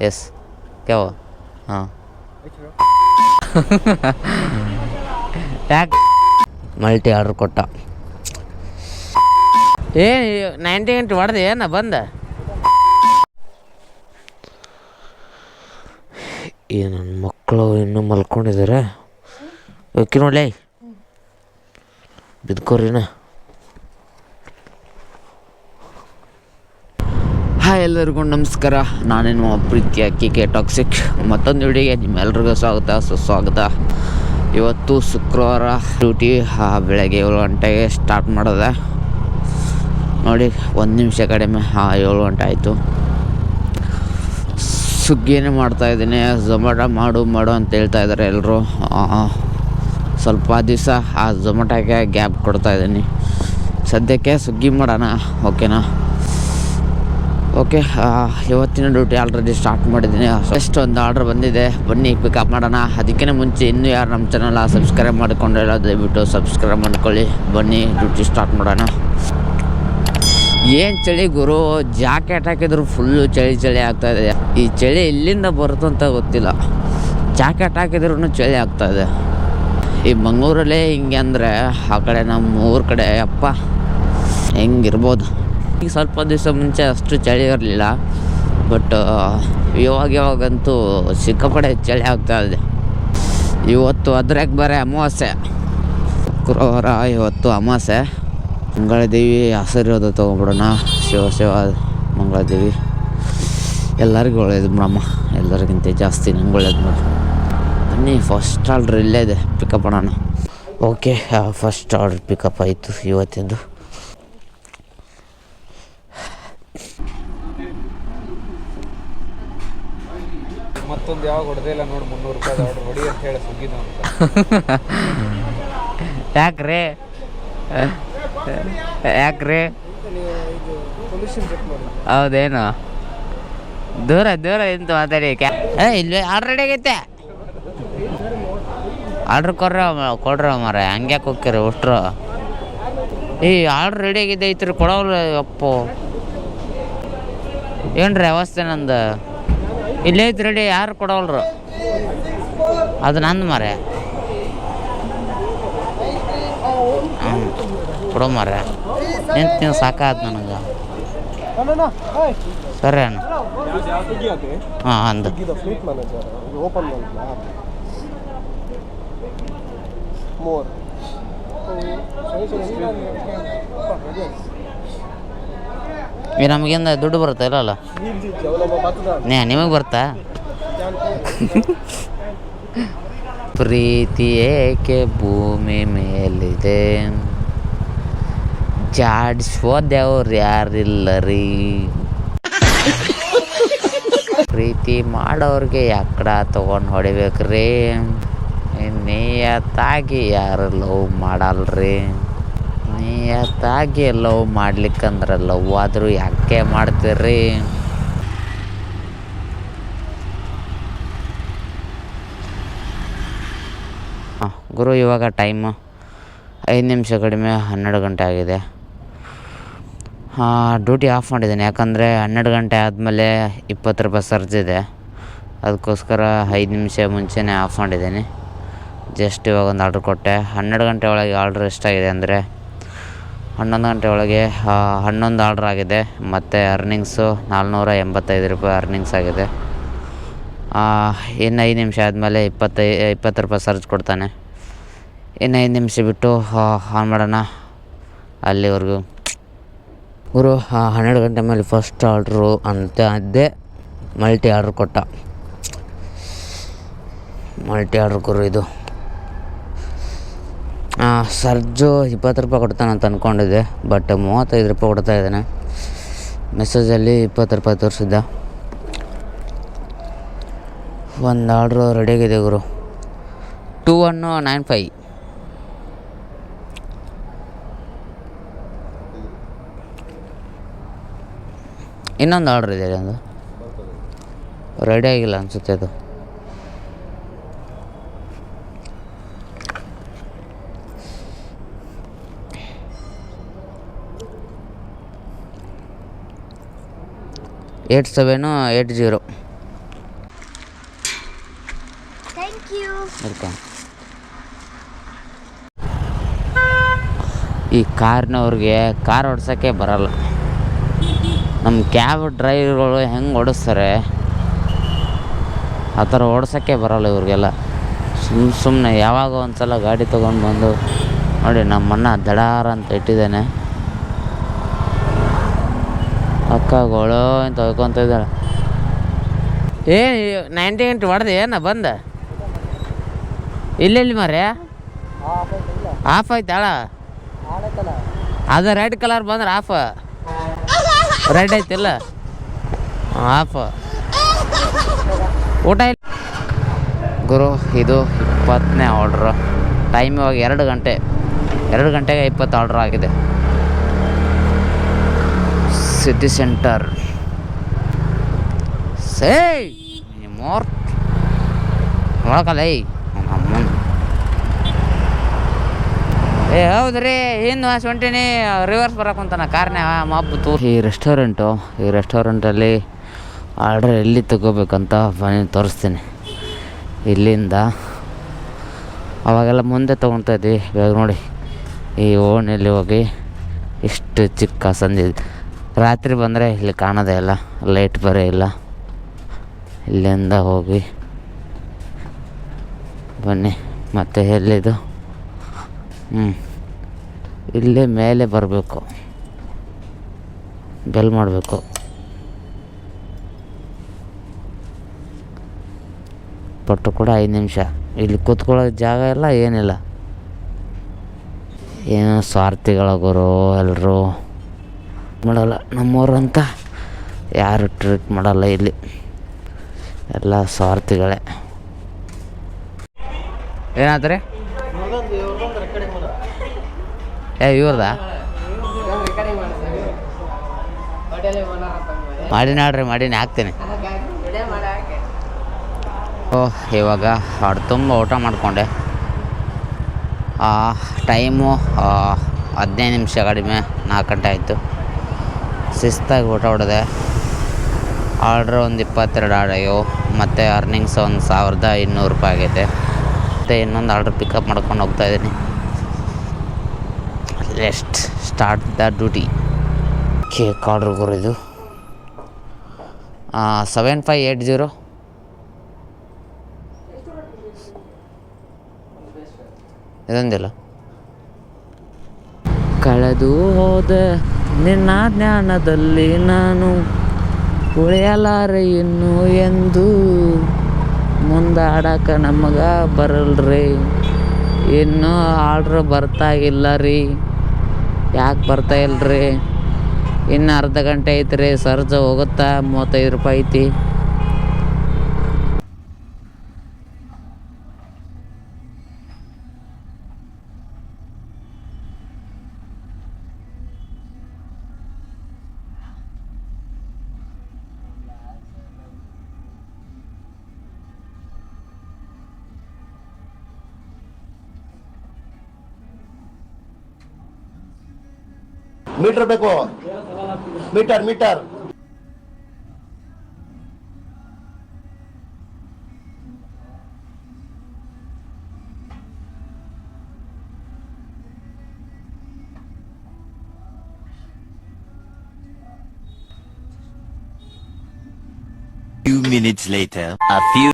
S ಕ್ಯಾವ ಹಾಂ ಯಾಕೆ multi order ಕೊಟ್ಟ ಏ 90 ಗಂಟೆ ಹೊಡೆದೆ ಏನ ಬಂದ ಈ ನನ್ನ ಮಕ್ಕಳು ಇನ್ನೂ ಮಲ್ಕೊಂಡಿದ್ದಾರೆ ಓಕೆ ನೋಡ್ಲಿ ಬಿದ್ಕೋರಿನ ಹಾಯ್ ಎಲ್ಲರಿಗೂ ನಮಸ್ಕಾರ ನಾನೇನು ಪ್ರೀತಿಯ ಕೆ ಟಾಕ್ಸಿಕ್ ಮತ್ತೊಂದು ವಿಡಿಯೋಗೆ ನಿಮ್ಮೆಲ್ರಿಗೂ ಸುಸ್ವಾಗತ ಇವತ್ತು ಶುಕ್ರವಾರ ಡ್ಯೂಟಿ ಬೆಳಗ್ಗೆ 7 ಗಂಟೆಗೆ ಸ್ಟಾರ್ಟ್ ಮಾಡೋದೆ ನೋಡಿ 1 ನಿಮಿಷ ಕಡಿಮೆ 7 ಗಂಟೆ ಆಯಿತು ಸ್ವಿಗ್ಗಿನೇ ಮಾಡ್ತಾಯಿದ್ದೀನಿ ಝೊಮ್ಯಾಟೊ ಮಾಡು ಅಂತ ಹೇಳ್ತಾ ಇದ್ದಾರೆ ಎಲ್ಲರೂ ಸ್ವಲ್ಪ ದಿವಸ ಆ ಝೊಮ್ಯಾಟೊಗೆ ಗ್ಯಾಪ್ ಕೊಡ್ತಾಯಿದ್ದೀನಿ ಸದ್ಯಕ್ಕೆ ಸ್ವಿಗ್ಗಿ ಮಾಡೋಣ ಓಕೆನಾ ಓಕೆ ಇವತ್ತಿನ ಡ್ಯೂಟಿ ಆಲ್ರೆಡಿ ಸ್ಟಾರ್ಟ್ ಮಾಡಿದ್ದೀನಿ ಫಸ್ಟ್ ಒಂದು ಆರ್ಡ್ರ್ ಬಂದಿದೆ ಬನ್ನಿ ಪಿಕಪ್ ಮಾಡೋಣ ಅದಕ್ಕಿಂತ ಮುಂಚೆ ಇನ್ನೂ ಯಾರು ನಮ್ಮ ಚಾನಲ್ ಸಬ್ಸ್ಕ್ರೈಬ್ ಮಾಡಿಕೊಂಡಿಲ್ಲ ದಯವಿಟ್ಟು ಸಬ್ಸ್ಕ್ರೈಬ್ ಮಾಡ್ಕೊಳ್ಳಿ ಬನ್ನಿ ಡ್ಯೂಟಿ ಸ್ಟಾರ್ಟ್ ಮಾಡೋಣ ಏನು ಚಳಿ ಗುರು ಜಾಕೆಟ್ ಹಾಕಿದ್ರು ಫುಲ್ಲು ಚಳಿ ಆಗ್ತಾಯಿದೆ ಈ ಚಳಿ ಎಲ್ಲಿಂದ ಬರುತ್ತಂತ ಗೊತ್ತಿಲ್ಲ ಜಾಕೆಟ್ ಹಾಕಿದ್ರೂ ಚಳಿ ಆಗ್ತಾಯಿದೆ ಈ ಮಂಗಳೂರಲ್ಲೇ ಹಿಂಗೆ ಅಂದರೆ ಆ ಕಡೆ ನಮ್ಮ ಊರ ಕಡೆ ಅಪ್ಪ ಹೆಂಗಿರ್ಬೋದು ಈಗ ಸ್ವಲ್ಪ ದಿವಸ ಮುಂಚೆ ಅಷ್ಟು ಚಳಿ ಇರಲಿಲ್ಲ ಬಟ್ ಇವಾಗಂತೂ ಸಿಕ್ಕಾಪಟ್ಟೆ ಚಳಿ ಆಗ್ತಾಯಿದೆ ಇವತ್ತು ಅದ್ರಾಗ ಬೇರೆ ಅಮಾವಾಸ್ಯೆ ಶುಕ್ರವಾರ ಇವತ್ತು ಅಮಾವಾಸ್ಯೆ ಮಂಗಳದೇವಿ ಹಸಿರೋದು ತೊಗೊಂಬಿಡೋಣ ಶಿವ ಮಂಗಳದೇವಿ ಎಲ್ಲರಿಗೂ ಒಳ್ಳೇದು ಬಿಡಮ್ಮ ಎಲ್ಲರಿಗಿಂತ ಜಾಸ್ತಿ ನಂಗೆ ಒಳ್ಳೇದು ನೋಡಿ ಬನ್ನಿ ಫಸ್ಟ್ ಆರ್ಡ್ರ್ ಇಲ್ಲೇ ಇದೆ ಪಿಕಪ್ ಮಾಡೋಣ ಓಕೆ ಫಸ್ಟ್ ಆರ್ಡ್ರ್ ಪಿಕಪ್ ಆಯಿತು ಇವತ್ತಿದ್ದು ಮತ್ತೊಂದು ಯಾವಾಗ ಹೊಡೆದೇ ಇಲ್ಲ ನೋಡಿ 300 ರೂಪಾಯಿ ಆರ್ಡರ್ ಹೊಡಿ ಅಂತ ಹೇಳಿ ಸುಗ್ಗಿದ ಯಾಕ್ರಿ ಹೌದೇನು ದೂರ ಇಂತ ಮಾತಾಡಿ ಇಲ್ಲಿ ಆರ್ಡ್ರ್ ರೆಡಿ ಆಗೈತೆ ಆರ್ಡ್ರ್ ಕೊಡ್ರ ಮಾರ ಹಂಗ್ಯಾಕೆ ಹೋಗ್ತೀರಿ ಅಷ್ಟ್ರು ಆರ್ಡ್ರ್ ರೆಡಿ ಆಗಿದೆ ಐತ್ರಿ ಕೊಡೋಲ್ಲ ಅಪ್ಪು ಏನ್ರಿ ಅವಸ್ಥೆ ನಂದು ಇಲ್ಲೇ ಐತಿ ರೆಡಿ ಯಾರು ಕೊಡೋಲ್ರು ಅದು ನಂದು ಮಾರೆ ಕೊಡೋ ಮಾರೆ ನಿಂತು ಸಾಕಾಯ್ತು ನನಗೆ ಸರಿ ಅಣ್ಣ ಹಾಂ ಅಂದು ನಮಗಿಂದ ದುಡ್ಡು ಬರುತ್ತೆ ಇಲ್ಲಲ್ಲ ನಿಮಗೆ ಬರ್ತಾ ಪ್ರೀತಿ ಏಕೆ ಭೂಮಿ ಮೇಲಿದೆ ಜಾಡಿಸೋದ್ಯವ್ರು ಯಾರಿಲ್ಲ ರೀ ಪ್ರೀತಿ ಮಾಡೋರಿಗೆ ಯಾಕಡ ತೊಗೊಂಡು ಹೊಡಿಬೇಕ್ರಿ ನಿಯತ್ತಾಗಿ ಯಾರು ಲವ್ ಮಾಡಲ್ರಿ ನಿಯತ್ತಾಗಿ ಲವ್ ಮಾಡ್ಲಿಕ್ಕಂದ್ರೆ ಲವ್ ಆದರೂ ಯಾಕೆ ಮಾಡ್ತೀರಿ ಗುರು ಇವಾಗ ಟೈಮು 5 ನಿಮಿಷ ಕಡಿಮೆ 12 ಗಂಟೆ ಆಗಿದೆ ಡ್ಯೂಟಿ ಆಫ್ ಮಾಡಿದ್ದೀನಿ ಯಾಕಂದರೆ 12 ಗಂಟೆ ಆದಮೇಲೆ 20 ರೂಪಾಯಿ ಸರ್ಜ್ ಇದೆ ಅದಕ್ಕೋಸ್ಕರ 5 ನಿಮಿಷ ಮುಂಚೆನೇ ಆಫ್ ಮಾಡಿದ್ದೀನಿ ಜಸ್ಟ್ ಇವಾಗ ಒಂದು ಆರ್ಡ್ರ್ ಕೊಟ್ಟೆ 12 ಗಂಟೆ ಒಳಗೆ ಆರ್ಡ್ರ್ ಎಷ್ಟಾಗಿದೆ ಅಂದರೆ 11 ಗಂಟೆ ಒಳಗೆ 11 ಆರ್ಡ್ರ್ ಆಗಿದೆ ಮತ್ತು ಅರ್ನಿಂಗ್ಸು 485 ರೂಪಾಯಿ ಅರ್ನಿಂಗ್ಸ್ ಆಗಿದೆ ಇನ್ನು 5 ನಿಮಿಷ ಆದಮೇಲೆ 20 ರೂಪಾಯಿ ಸರ್ಜ್ ಕೊಡ್ತಾನೆ ಇನ್ನು 5 ನಿಮಿಷ ಬಿಟ್ಟು ಆನ್ ಮಾಡೋಣ ಅಲ್ಲಿವರೆಗೂ ಗುರು 12 ಗಂಟೆ ಮೇಲೆ ಫಸ್ಟ್ ಆರ್ಡ್ರು ಅಂತ ಅದೇ ಮಲ್ಟಿ ಆರ್ಡ್ರ್ ಕೊಟ್ಟ ಮಲ್ಟಿ ಆರ್ಡ್ರ್ ಗುರು ಇದು ಸರ್ಜು 20 ರೂಪಾಯಿ ಕೊಡ್ತಾನೆ ಅಂತ ಅಂದ್ಕೊಂಡಿದ್ದೆ ಬಟ್ 35 ರೂಪಾಯಿ ಕೊಡ್ತಾ ಇದ್ದಾನೆ ಮೆಸೇಜಲ್ಲಿ 20 ರೂಪಾಯಿ ತೋರಿಸಿದ್ದ ಒಂದು ಆರ್ಡ್ರು ರೆಡಿಯಾಗಿದೆ ಗುರು 2195 ಇನ್ನೊಂದು ಆರ್ಡ್ರ್ ಇದೆ ಅದು ರೆಡಿ ಆಗಿಲ್ಲ ಅನಿಸುತ್ತೆ ಅದು ಏಟ್ 780 ಅದಕ್ಕೆ ಈ ಕಾರ್ನವ್ರಿಗೆ ಕಾರ್ ಓಡ್ಸೋಕ್ಕೆ ಬರಲ್ಲ. ನಮ್ಮ ಕ್ಯಾಬ್ ಡ್ರೈವರ್ಗಳು ಹೆಂಗೆ ಓಡಿಸ್ತಾರೆ ಆ ಥರ ಓಡ್ಸೋಕ್ಕೆ ಬರಲ್ಲ ಇವ್ರಿಗೆಲ್ಲ. ಸುಮ್ಮನೆ ಯಾವಾಗ ಒಂದು ಸಲ ಗಾಡಿ ತೊಗೊಂಡು ಬಂದು ನೋಡಿ ನಮ್ಮಣ್ಣ ದಡಾರ ಅಂತ ಇಟ್ಟಿದ್ದಾನೆ. ಅಕ್ಕಗಳು ಅಂತ ಹೋಯ್ಕೊತ ಇದ್ದಾಳೆ. 98 ಹೊಡೆದೆ ಏನ ಬಂದ ಇಲ್ಲೆಲ್ಲಿ ಮಾರ್ರೆ ಆಫ್ ಆಯ್ತಾಳ. ಅದು ರೆಡ್ ಕಲರ್ ಬಂದ್ರೆ ಆಫ್, ರೆಡ್ ಐತಿಲ್ಲ ಆಫ್. ಊಟ ಇಲ್ಲ ಗುರು. ಇದು 20ನೇ ಆರ್ಡ್ರು. ಟೈಮ್ ಇವಾಗ 2 ಗಂಟೆ. 2 ಗಂಟೆಗೆ 20 ಆರ್ಡ್ರ್ ಆಗಿದೆ. ಸಿಟಿ ಸೆಂಟರ್ ಸೇ ಮೋರ್ ನೋಡಕಲ್ಲ ಅಮ್ಮನ. ಹೌದ್ರಿ ಹಿಂದೆ ಹೊಂಟೀನಿ ರಿವರ್ಸ್ ಬರೋಕ್ಕಂತಾನ ಕಾರ್ನೇ ಮಬ್ಬು. ಈ ರೆಸ್ಟೋರೆಂಟಲ್ಲಿ ಆರ್ಡ್ರ್ ಎಲ್ಲಿ ತಗೋಬೇಕಂತ ಬನ್ನಿ ತೋರಿಸ್ತೀನಿ. ಇಲ್ಲಿಂದ ಅವಾಗೆಲ್ಲ ಮುಂದೆ ತೊಗೊತಾ ಇದ್ವಿ. ಇವಾಗ ನೋಡಿ ಈ ಓಣಿಯಲ್ಲಿ ಹೋಗಿ ಇಷ್ಟು ಚಿಕ್ಕ ಸಂದಿದೆ. ರಾತ್ರಿ ಬಂದರೆ ಇಲ್ಲಿ ಕಾಣೋದೇ ಇಲ್ಲ, ಲೈಟ್ ಬರೇ ಇಲ್ಲ. ಇಲ್ಲಿಂದ ಹೋಗಿ ಬನ್ನಿ. ಮತ್ತೆ ಎಲ್ಲಿದು ಇಲ್ಲೇ ಮೇಲೆ ಬರಬೇಕು, ಬೆಲ್ ಮಾಡಬೇಕು. ಪಟ್ಟು ಕೂಡ 5 ನಿಮಿಷ. ಇಲ್ಲಿ ಕೂತ್ಕೊಳ್ಳೋ ಜಾಗ ಇಲ್ಲ, ಏನಿಲ್ಲ. ಏನೋ ಸ್ವಾರ್ಥಿಗಳ ಗುರು ಎಲ್ಲರೂ ಮಾಡಲ್ಲ. ನಮ್ಮೂರಂತ ಯಾರು ಟ್ರೀಟ್ ಮಾಡಲ್ಲ ಇಲ್ಲಿ, ಎಲ್ಲ ಸ್ವಾರ್ಥಿಗಳೇ. ಏನಾದ್ರೆ ಇವ್ರದ ಮಾಡೀನಿ ಹಾಕ್ತೀನಿ. ಇವಾಗ ಹೊಟ್ಟೆ ತುಂಬ ಊಟ ಮಾಡಿಕೊಂಡೆ. ಟೈಮು 15 ನಿಮಿಷ ಕಡಿಮೆ, 4 ಗಂಟೆ ಆಯಿತು. ಶಿಸ್ತಾಗಿ ಊಟ ಹೊಡೆದೆ. ಆರ್ಡ್ರ್ ಒಂದು 22 ಆರ್ಡರ್ ಮತ್ತು ಅರ್ನಿಂಗ್ಸ್ ಒಂದು 1200 ರೂಪಾಯಿ ಆಗೈತೆ. ಮತ್ತು ಇನ್ನೊಂದು ಆರ್ಡ್ರ್ ಪಿಕಪ್ ಮಾಡ್ಕೊಂಡು ಹೋಗ್ತಾಯಿದ್ದೀನಿ. ಲೆಸ್ಟ್ start the duty. Cake order ಗುರು ಇದು 7580 ಇದೊಂದಿಲ್ಲ. ಕಳೆದು ಹೋದ ನಿನ್ನ ಜ್ಞಾನದಲ್ಲಿ ನಾನು ಉಳಿಯಲಾರೆ ಇನ್ನು ಎಂದು ಮುಂದಾಡಕ ನಮಗೆ ಬರಲ್ರಿ. ಇನ್ನೂ ಆರ್ಡ್ರ್ ಬರ್ತಾಯಿಲ್ಲ ರೀ. ಯಾಕೆ ಬರ್ತಾಯಿಲ್ರಿ? ಇನ್ನು ಅರ್ಧ ಗಂಟೆ ಐತ್ರಿ. ಸರ್ಜ್ ಹೋಗುತ್ತಾ 35 ರೂಪಾಯಿ ಐತಿ. ಮೀಟರ್ ಬೇಕು, meter. Few minutes later, a few.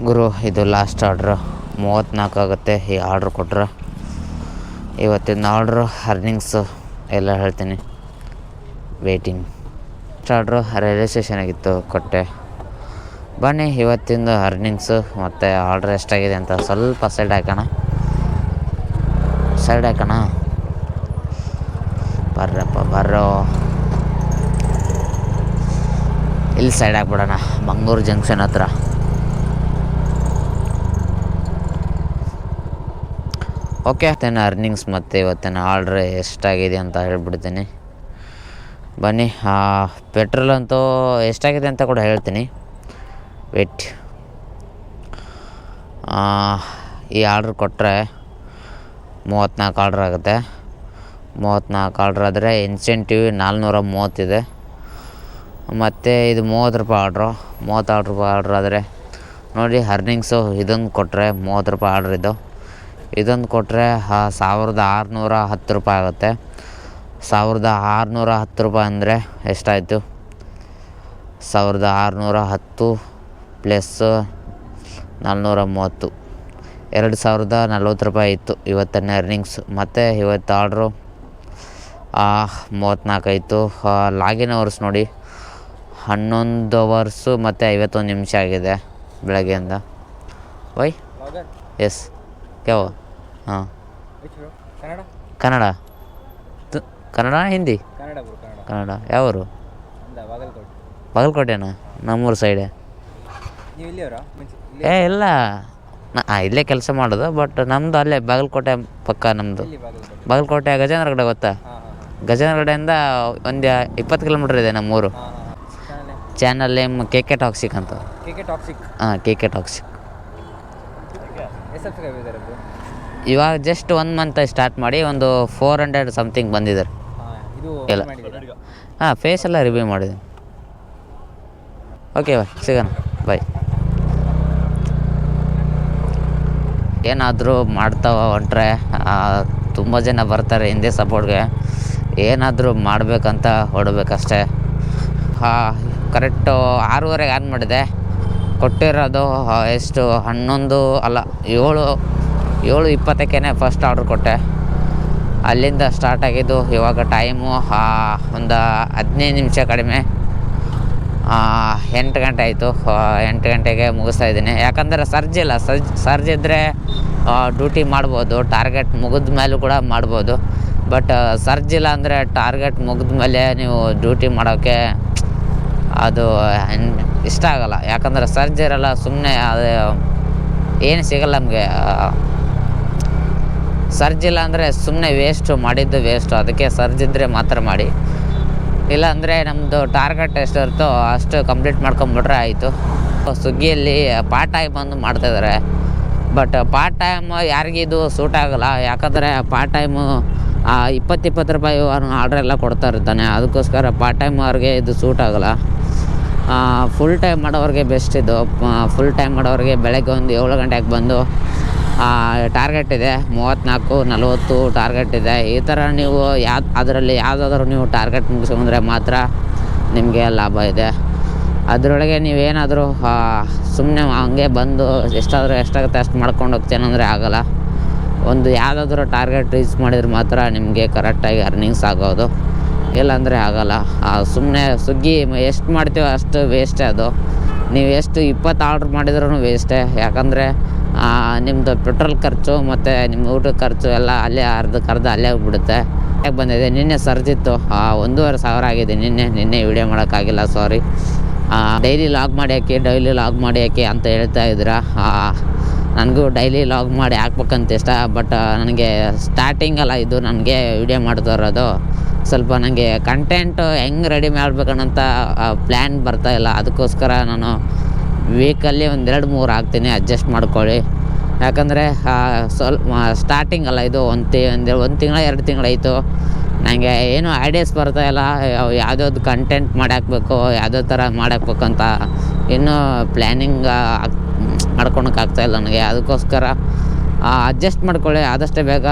ಗುರು ಇದು ಲಾಸ್ಟ್ ಆರ್ಡ್ರು 34 ಆಗುತ್ತೆ. ಈ ಆರ್ಡ್ರ್ ಕೊಟ್ರೆ ಇವತ್ತಿನ ಆರ್ಡ್ರು ಅರ್ನಿಂಗ್ಸು ಎಲ್ಲ ಹೇಳ್ತೀನಿ. ವೇಟಿಂಗ್ ಆರ್ಡ್ರು ರೈಲ್ವೆ ಸ್ಟೇಷನಾಗಿತ್ತು, ಕೊಟ್ಟೆ. ಬನ್ನಿ ಇವತ್ತಿಂದು ಅರ್ನಿಂಗ್ಸು ಮತ್ತು ಆರ್ಡ್ರ್ ಎಷ್ಟಾಗಿದೆ ಅಂತ ಸ್ವಲ್ಪ ಸೈಡ್ ಹಾಕೋಣ. ಬರ್ರೋ ಇಲ್ಲಿ ಸೈಡ್ ಹಾಕ್ಬಿಡೋಣ, ಮಂಗಳೂರು ಜಂಕ್ಷನ್ ಹತ್ರ. ಓಕೆ, ಇವತ್ತಿನ ಅರ್ನಿಂಗ್ಸ್ ಮತ್ತು ಇವತ್ತಿನ ಆರ್ಡ್ರ್ ಎಷ್ಟಾಗಿದೆ ಅಂತ ಹೇಳ್ಬಿಡ್ತೀನಿ. ಬನ್ನಿ. ಪೆಟ್ರೋಲ್ ಅಂತೂ ಎಷ್ಟಾಗಿದೆ ಅಂತ ಕೂಡ ಹೇಳ್ತೀನಿ. ವೇಟ್. ಈ ಆರ್ಡ್ರ್ ಕೊಟ್ಟರೆ 34 ಆರ್ಡ್ರ್ ಆಗುತ್ತೆ. 34 ಆರ್ಡ್ರ್ ಆದರೆ ಇನ್ಸೆಂಟಿವ್ 430 ಇದೆ. ಮತ್ತು ಇದು 30 ರೂಪಾಯಿ ಆರ್ಡ್ರು, 36 ರೂಪಾಯಿ ಆರ್ಡ್ರ್ ಆದರೆ ನೋಡಿ ಅರ್ನಿಂಗ್ಸು. ಇದೊಂದು ಕೊಟ್ಟರೆ 30 ರೂಪಾಯಿ ಆರ್ಡ್ರ್ ಇದೊಂದು ಕೊಟ್ಟರೆ 1610 ರೂಪಾಯಿ ಆಗುತ್ತೆ. 1610 ರೂಪಾಯಿ ಅಂದರೆ ಎಷ್ಟಾಯಿತು? 1610 ಪ್ಲಸ್ 430, 2040 ರೂಪಾಯಿ ಇತ್ತು ಇವತ್ತನೇ ಅರ್ನಿಂಗ್ಸ್. ಮತ್ತು ಇವತ್ತು ಆರ್ಡ್ರು 34 ಆಯಿತು. ಲಾಗಿನ್ ಅವರ್ಸ್ ನೋಡಿ 11 ಅವರ್ಸು ಮತ್ತು 51 ನಿಮಿಷ ಆಗಿದೆ ಬೆಳಗ್ಗೆಯಿಂದ. ವೈ ಎಸ್ ಯಾವ ಹಾಂ ಕನ್ನಡ ಕನ್ನಡ ಕನ್ನಡ ಹಿಂದಿ ಕನ್ನಡ ಬ್ರೋ, ಕನ್ನಡ. ಕನ್ನಡ ಯಾವರು? ಬಾಗಲಕೋಟೆ. ಬಾಗಲಕೋಟೆನಾ? ನಮ್ಮೂರು ಸೈಡೆ. ನೀವು ಇಲ್ಲಿಯವರಾ? ಇಲ್ಲ ಇಲ್ಲೇ ಕೆಲಸ ಮಾಡೋದು, ಬಟ್ ನಮ್ಮದು ಅಲ್ಲೇ ಬಾಗಲಕೋಟೆ ಪಕ್ಕ ನಮ್ಮದು. ಬಾಗಲಕೋಟೆ ಗಜೇಂದ್ರ ಗಡ ಗೊತ್ತಾ? ಗಜೇಂದ್ರ ಗಡೆಯಿಂದ ಒಂದು 20 ಕಿಲೋಮೀಟ್ರ್ ಇದೆ ನಮ್ಮೂರು. ಚಾನಲ್ ನೇಮ್ KK ಟಾಕ್ಸಿಕ್ ಅಂತ. ಹಾಂ KK ಟಾಕ್ಸಿಕ್. ಇವಾಗ ಜಸ್ಟ್ 1 ಮಂತ್ ಸ್ಟಾರ್ಟ್ ಮಾಡಿ ಒಂದು 400 ಸಮಥಿಂಗ್ ಬಂದಿದ್ದಾರೆ ಎಲ್ಲ. ಹಾಂ ಫೇಸ್ ಎಲ್ಲ ರಿವ್ಯೂ ಮಾಡಿದ್ದೀನಿ. ಓಕೆ ಸಿಗೋಣ, ಬಾಯ್. ಏನಾದರೂ ಮಾಡ್ತಾ ಹೊಂಟ್ರೆ ತುಂಬ ಜನ ಬರ್ತಾರೆ ಹಿಂದೆ ಸಪೋರ್ಟ್ಗೆ. ಏನಾದರೂ ಮಾಡಬೇಕಂತ ಹೊಡಬೇಕಷ್ಟೇ. ಕರೆಕ್ಟು 6:30 ಆನ್ ಮಾಡಿದೆ. ಕೊಟ್ಟಿರೋದು ಎಷ್ಟು 11 ಅಲ್ಲ 7:20ಕ್ಕೇ ಫಸ್ಟ್ ಆರ್ಡ್ರ್ ಕೊಟ್ಟೆ. ಅಲ್ಲಿಂದ ಸ್ಟಾರ್ಟ್ ಆಗಿದ್ದು. ಇವಾಗ ಟೈಮು ಒಂದು 15 ನಿಮಿಷ ಕಡಿಮೆ 8 ಗಂಟೆ ಆಯಿತು. 8 ಗಂಟೆಗೆ ಮುಗಿಸ್ತಾ ಇದ್ದೀನಿ. ಯಾಕಂದರೆ ಸರ್ಜ್ ಇಲ್ಲ. ಸರ್ಜ್ ಇದ್ದರೆ ಡ್ಯೂಟಿ ಮಾಡ್ಬೋದು, ಟಾರ್ಗೆಟ್ ಮುಗಿದ ಮೇಲೂ ಕೂಡ ಮಾಡ್ಬೋದು. ಬಟ್ ಸರ್ಜ್ ಇಲ್ಲ ಅಂದರೆ ಟಾರ್ಗೆಟ್ ಮುಗಿದ ಮೇಲೆ ನೀವು ಡ್ಯೂಟಿ ಮಾಡೋಕ್ಕೆ ಅದು ಇಷ್ಟ ಆಗೋಲ್ಲ. ಯಾಕಂದರೆ ಸರ್ಜ್ ಇರೋಲ್ಲ, ಸುಮ್ಮನೆ ಅದು ಏನು ಸಿಗೋಲ್ಲ ನಮಗೆ. ಸರ್ಜ್ ಇಲ್ಲ ಅಂದರೆ ಸುಮ್ಮನೆ ವೇಸ್ಟು, ಮಾಡಿದ್ದು ವೇಸ್ಟು. ಅದಕ್ಕೆ ಸರ್ಜ್ ಇದ್ದರೆ ಮಾತ್ರ ಮಾಡಿ. ಇಲ್ಲಾಂದರೆ ನಮ್ಮದು ಟಾರ್ಗೆಟ್ ಎಷ್ಟು ಇರುತ್ತೋ ಅಷ್ಟು ಕಂಪ್ಲೀಟ್ ಮಾಡ್ಕೊಂಬಿಟ್ರೆ ಆಯಿತು. ಸ್ವಿಗ್ಗಿಯಲ್ಲಿ ಪಾರ್ಟ್ ಟೈಮ್ ಬಂದು ಮಾಡ್ತಾಯಿದ್ದಾರೆ. ಬಟ್ ಪಾರ್ಟ್ ಟೈಮ್ ಯಾರಿಗಿದು ಸೂಟ್ ಆಗೋಲ್ಲ. ಯಾಕಂದರೆ ಪಾರ್ಟ್ ಟೈಮು 20 ರೂಪಾಯಿ ಆರ್ಡ್ರೆಲ್ಲ ಕೊಡ್ತಾ ಇರ್ತಾನೆ. ಅದಕ್ಕೋಸ್ಕರ ಪಾರ್ಟ್ ಟೈಮ್ ಅವ್ರಿಗೆ ಇದು ಸೂಟ್ ಆಗೋಲ್ಲ. ಫುಲ್ ಟೈಮ್ ಮಾಡೋರಿಗೆ ಬೆಸ್ಟ್ ಇದು. ಫುಲ್ ಟೈಮ್ ಮಾಡೋರಿಗೆ ಬೆಳಗ್ಗೆ ಒಂದು 7 ಗಂಟೆಗೆ ಬಂದು ಟಾರ್ಗೆಟ್ ಇದೆ 34, 40 ಟಾರ್ಗೆಟ್ ಇದೆ. ಈ ಥರ ನೀವು ಅದರಲ್ಲಿ ಯಾವುದಾದ್ರೂ ನೀವು ಟಾರ್ಗೆಟ್ ಮುಗಿಸ್ಕೊಂಡ್ರೆ ಮಾತ್ರ ನಿಮಗೆ ಲಾಭ ಇದೆ. ಅದರೊಳಗೆ ನೀವೇನಾದರೂ ಸುಮ್ಮನೆ ಹಂಗೆ ಬಂದು ಎಷ್ಟಾಗುತ್ತೆ ಅಷ್ಟು ಮಾಡ್ಕೊಂಡು ಹೋಗ್ತೇನೆ ಅಂದರೆ ಆಗೋಲ್ಲ. ಒಂದು ಯಾವುದಾದ್ರೂ ಟಾರ್ಗೆಟ್ ರೀಚ್ ಮಾಡಿದ್ರೆ ಮಾತ್ರ ನಿಮಗೆ ಕರೆಕ್ಟಾಗಿ ಅರ್ನಿಂಗ್ಸ್ ಆಗೋದು. ಇಲ್ಲಾಂದರೆ ಆಗೋಲ್ಲ. ಸುಮ್ಮನೆ ಸ್ವಿಗ್ಗಿ ಎಷ್ಟು ಮಾಡ್ತೀವೋ ಅಷ್ಟು ವೇಸ್ಟೇ ಅದು. ನೀವು ಎಷ್ಟು 20 ಆರ್ಡ್ರ್ ಮಾಡಿದ್ರೂ ವೇಸ್ಟೇ. ಯಾಕಂದರೆ ನಿಮ್ಮದು ಪೆಟ್ರೋಲ್ ಖರ್ಚು ಮತ್ತು ನಿಮ್ಮ ಊಟದ ಖರ್ಚು ಎಲ್ಲ ಅಲ್ಲೇ ಅರ್ಧ ಅಲ್ಲೇ ಹೋಗ್ಬಿಡುತ್ತೆ. ಹೇಗೆ ಬಂದಿದೆ ನಿನ್ನೆ ಸರ್ಜಿತ್ತು 1,500 ಆಗಿದೆ. ನಿನ್ನೆ ವೀಡಿಯೋ ಮಾಡೋಕ್ಕಾಗಿಲ್ಲ, ಸಾರಿ. ಡೈಲಿ ಲಾಗ್ ಮಾಡಿ ಹಾಕಿ ಅಂತ ಹೇಳ್ತಾ ಇದ್ದೀರಾ. ನನಗೂ ಡೈಲಿ ಲಾಗ್ ಮಾಡಿ ಹಾಕ್ಬೇಕಂತ ಇಷ್ಟ. ಬಟ್ ನನಗೆ ಸ್ಟಾರ್ಟಿಂಗಲ್ಲ ಇದು ನನಗೆ ವೀಡಿಯೋ ಮಾಡ್ತಾ ಇರೋದು. ಸ್ವಲ್ಪ ನನಗೆ ಕಂಟೆಂಟು ಹೆಂಗೆ ರೆಡಿ ಮಾಡ್ಬೇಕನ್ನಂತ ಪ್ಲ್ಯಾನ್ ಬರ್ತಾಯಿಲ್ಲ. ಅದಕ್ಕೋಸ್ಕರ ನಾನು ವೀಕಲ್ಲಿ 2-3 ಹಾಕ್ತೀನಿ, ಅಡ್ಜಸ್ಟ್ ಮಾಡ್ಕೊಳ್ಳಿ. ಯಾಕಂದರೆ ಸ್ಟಾರ್ಟಿಂಗ್ ಅಲ್ಲ ಇದು. ಒಂದು ತಿಂಗಳ 2 ತಿಂಗಳಾಯಿತು. ನನಗೆ ಏನೂ ಐಡಿಯಾಸ್ ಬರ್ತಾಯಿಲ್ಲ. ಯಾವುದ್ಯಾವ್ದು ಕಂಟೆಂಟ್ ಮಾಡಿ ಹಾಕ್ಬೇಕು, ಯಾವುದೋ ಥರ ಮಾಡಾಕ್ಬೇಕು ಅಂತ ಇನ್ನೂ ಪ್ಲ್ಯಾನಿಂಗ್ ಮಾಡ್ಕೊಳಕ್ಕಾಗ್ತಾಯಿಲ್ಲ ನನಗೆ. ಅದಕ್ಕೋಸ್ಕರ ಅಡ್ಜಸ್ಟ್ ಮಾಡ್ಕೊಳ್ಳಿ. ಆದಷ್ಟು ಬೇಗ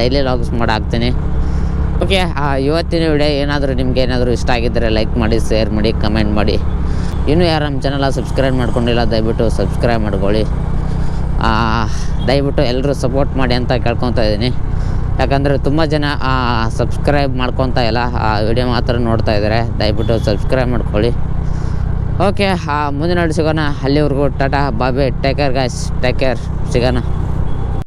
ಡೈಲಿ ಲಾಗ್ಸ್ ಮಾಡಿ ಹಾಕ್ತೀನಿ. ಓಕೆ, ಇವತ್ತಿನ ವಿಡಿಯೋ ನಿಮ್ಗೆ ಏನಾದರೂ ಇಷ್ಟ ಆಗಿದ್ದರೆ ಲೈಕ್ ಮಾಡಿ, ಶೇರ್ ಮಾಡಿ, ಕಮೆಂಟ್ ಮಾಡಿ. ಇನ್ನೂ ಯಾರು ನಮ್ಮ ಚಾನಲ್ ಸಬ್ಸ್ಕ್ರೈಬ್ ಮಾಡ್ಕೊಂಡಿಲ್ಲ ದಯವಿಟ್ಟು ಸಬ್ಸ್ಕ್ರೈಬ್ ಮಾಡ್ಕೊಳ್ಳಿ. ದಯವಿಟ್ಟು ಎಲ್ಲರೂ ಸಪೋರ್ಟ್ ಮಾಡಿ ಅಂತ ಕೇಳ್ಕೊತಾ ಇದ್ದೀನಿ. ಯಾಕಂದರೆ ತುಂಬ ಜನ ಸಬ್ಸ್ಕ್ರೈಬ್ ಮಾಡ್ಕೊತಾ ಇಲ್ಲ, ವಿಡಿಯೋ ಮಾತ್ರ ನೋಡ್ತಾ ಇದ್ದಾರೆ. ದಯವಿಟ್ಟು ಸಬ್ಸ್ಕ್ರೈಬ್ ಮಾಡ್ಕೊಳ್ಳಿ. ಓಕೆ, ಮುಂದಿನ ಸಿಗೋಣ. ಅಲ್ಲಿವರೆಗೂ tata bye, take care guys, take care, ಸಿಗೋಣ.